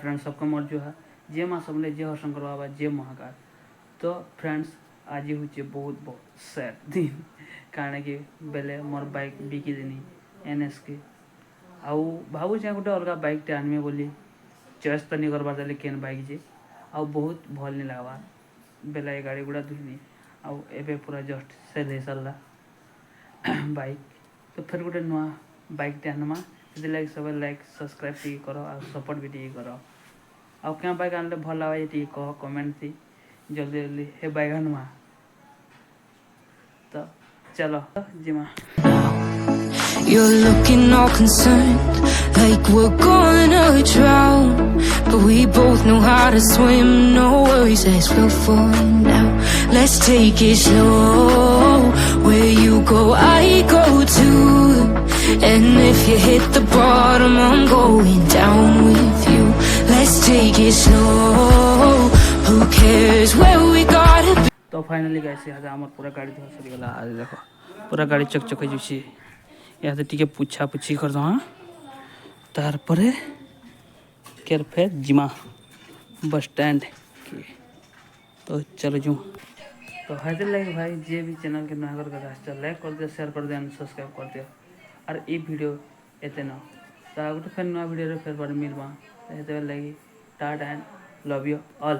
Friends सबको मोर जुहार जे माँ सबले जे हरशंकर बाबा जे महाकाल। तो फ्रेंड्स आज हूँ बहुत बहुत सैड दिन कारण कि बेले मोर बाइक बिकिदेनी NS के आउ भावुँ गोटे अलग बाइकटे आनमी बोली चॉइस तो नहीं करबार देले केन बाइक जे आउ बहुत भल नहीं लगवार बेले गाड़ी गुड़ा धुनी आउ एबे पूरा जस्ट सेल हो सारा बाइक। तो फिर गोटे नुआ बाइकटे आनमा से सब लाइक सब्सक्राइब टी कर और सपोर्ट भी टी कर आउ क्या बाइक आनले भल लगे टी कह कमेंट थी जल्दी जल्दी हे बाइक आनमा। तो चलो जिमा। You're looking all concerned, like we're gonna drown. But we both know how to swim, no worries as we'll find out. Let's take it slow, where you go I go too. And if you hit the bottom I'm going down with you. Let's take it slow, who cares where we gotta be. तो finally guys यहाँ आम पूरा गाड़ी धोआ सरीगला। आज देख पूरा गाड़ी चकचक हो जाए यहाँ टी पुछा पुछी करद तार केर फेर जिमा बस स्टैंड के। तो चलो जूँ तो हाजिर लगे भाई जे भी चैनल के नया कर लाइक कर दिया शेयर कर दिया सब्सक्राइब कर दिया और ये वीडियो एते न तो गोटे फिर नया वीडियो फिर मिलवा लगी Tata and love you all.